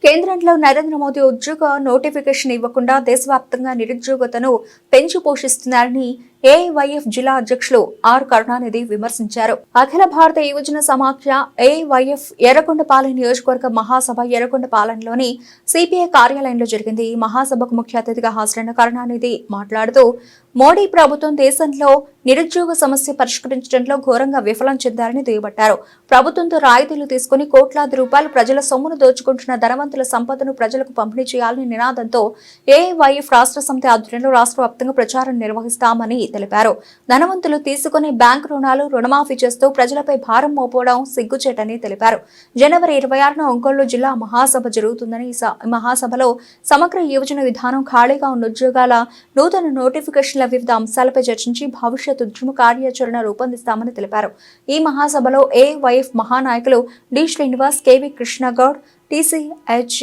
కేంద్రంలో నరేంద్ర మోదీ ఉద్యోగ నోటిఫికేషన్ ఇవ్వకుండా దేశవ్యాప్తంగా నిరుద్యోగతను పెంచి పోషిస్తున్నారని ఏఐవైఎఫ్ జిల్లా అధ్యక్షులు ఆర్ కరుణానిధి విమర్శించారు. అఖిల భారత యువజన సమాఖ్య ఏఐవైఎఫ్ ఎర్రగొండపాలెం నియోజకవర్గ మహాసభ ఎర్రగొండపాలెంలోని సిపిఐ కార్యాలయంలో జరిగింది. ఈ మహాసభకు ముఖ్య అతిథిగా హాజరైన కరుణానిధి మాట్లాడుతూ మోడీ ప్రభుత్వం దేశంలో నిరుద్యోగ సమస్య పరిష్కరించడంలో ఘోరంగా విఫలం చెందారని దుయ్యబట్టారు. ప్రభుత్వంతో రాయితీలు తీసుకుని కోట్లాది రూపాయలు ప్రజల సొమ్మును దోచుకుంటున్న ధనవంతుల సంపదను ప్రజలకు పంపిణీ చేయాలని నినాదంతో ఏఐవైఎఫ్ రాష్ట్ర సమితి ఆధ్వర్యంలో రాష్ట్ర వ్యాప్తంగా ప్రచారం నిర్వహిస్తామని తెలిపారు. ధనవంతులు తీసుకునే బ్యాంకు రుణాలు రుణమాఫీ చేస్తూ ప్రజలపై భారం మోపడం సిగ్గుచేటని తెలిపారు. జనవరి 26న ఒంగోలు జిల్లా మహాసభ జరుగుతుందని ఈ మహాసభలో సమగ్ర యువజన విధానం, ఖాళీగా ఉన్న ఉద్యోగాల నూతన నోటిఫికేషన్ల వివిధ అంశాలపై చర్చించి భవిష్యత్ ఉద్యమ కార్యాచరణ రూపొందిస్తామని తెలిపారు. ఈ మహాసభలో ఏఐవైఎఫ్ మహానాయకులు D Srinivas, KV Krishnagoud, TCH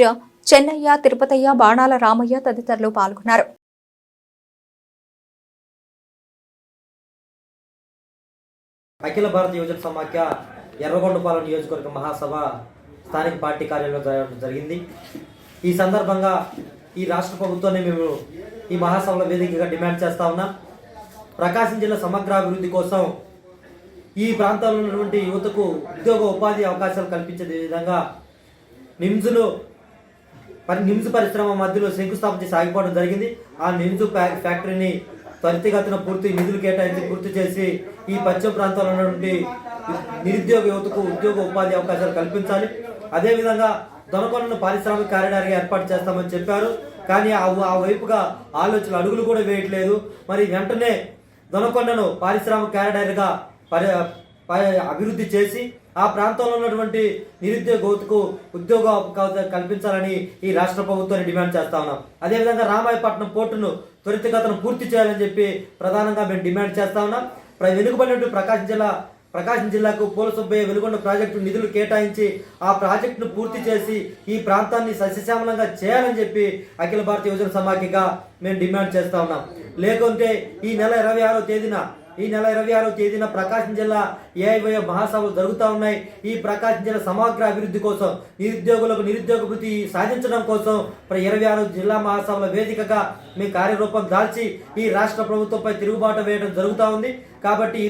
Chennaiah, Tirupataiah, Banala Ramaiah తదితరులు పాల్గొన్నారు. అఖిల భారత యువజన సమాఖ్య ఎర్రగొండపాలెం నియోజకవర్గ మహాసభ స్థానిక పార్టీ కార్యాలయంలో జరగడం జరిగింది. ఈ సందర్భంగా ఈ రాష్ట్ర ప్రభుత్వాన్ని మేము ఈ మహాసభల వేదికగా డిమాండ్ చేస్తా ఉన్నాం. ప్రకాశం జిల్లా సమగ్ర అభివృద్ధి కోసం ఈ ప్రాంతాల్లో ఉన్నటువంటి యువతకు ఉద్యోగ ఉపాధి అవకాశాలు కల్పించే విధంగా నిమ్స్ పరిశ్రమ మధ్యలో శంకుస్థాపన చేసి ఆగిపోవడం జరిగింది. ఆ నిమ్స్ ఫ్యాక్టరీని త్వరితగతిన నిధులు కేటాయించి పూర్తి చేసి ఈ పశ్చిమ ప్రాంతాల్లో ఉన్నటువంటి నిరుద్యోగ యువతకు ఉద్యోగ ఉపాధి అవకాశాలు కల్పించాలి. అదేవిధంగా దొనకొండను పారిశ్రామిక కారిడార్గా ఏర్పాటు చేస్తామని చెప్పారు. కానీ ఆ వైపుగా ఆలోచనలు అడుగులు కూడా వేయట్లేదు. మరి వెంటనే దొనకొండను పారిశ్రామిక కారిడార్గా అభివృద్ధి చేసి ఆ ప్రాంతంలో ఉన్నటువంటి నిరుద్యోగ యువతకు ఉద్యోగ కల్పించాలని ఈ రాష్ట్ర ప్రభుత్వాన్ని డిమాండ్ చేస్తా ఉన్నాం. అదేవిధంగా రామాయపట్నం పోర్టును త్వరితగతిన పూర్తి చేయాలని చెప్పి ప్రధానంగా మేము డిమాండ్ చేస్తా ఉన్నాం. వెనుకబడినటువంటి ప్రకాశం జిల్లాకు పూల సుబ్బయ్య వెలుగొండ ప్రాజెక్టు నిధులు కేటాయించి ఆ ప్రాజెక్టును పూర్తి చేసి ఈ ప్రాంతాన్ని సస్యశ్యామలంగా చేయాలని చెప్పి అఖిల భారత యువజన సమాఖ్యగా మేము డిమాండ్ చేస్తా ఉన్నాం. లేకుంటే ఈ నెల 26వ తేదీన ప్రకాశం జిల్లా ఏఐవైఎఫ్ మహాసభలు జరుగుతూ ఉన్నాయి. ఈ ప్రకాశం జిల్లా సమగ్ర అభివృద్ధి కోసం, నిరుద్యోగులకు నిరుద్యోగ వృత్తి సాధించడం కోసం 26 జిల్లా మహాసభల వేదికగా మేము కార్యరూపం దాల్చి ఈ రాష్ట్ర ప్రభుత్వంపై తిరుగుబాటు వేయడం జరుగుతూ ఉంది. కాబట్టి ఈ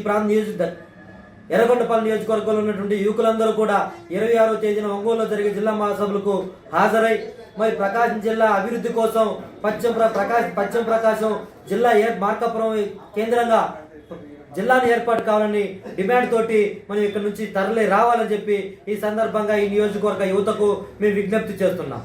ఎర్రగొండపాలెం నియోజకవర్గంలో ఉన్నటువంటి యువకులందరూ కూడా 26వ తేదీన ఒంగోలులో జరిగే జిల్లా మహాసభలకు హాజరై మరి ప్రకాశం జిల్లా అభివృద్ధి కోసం పశ్చిమ ప్రకాశం జిల్లా మార్కాపురం కేంద్రంగా జిల్లాను ఏర్పాటు కావాలని డిమాండ్ తోటి మనం ఇక్కడ నుంచి తరలి రావాలని చెప్పి ఈ సందర్భంగా ఈ నియోజకవర్గ యువతకు మేము విజ్ఞప్తి చేస్తున్నాం.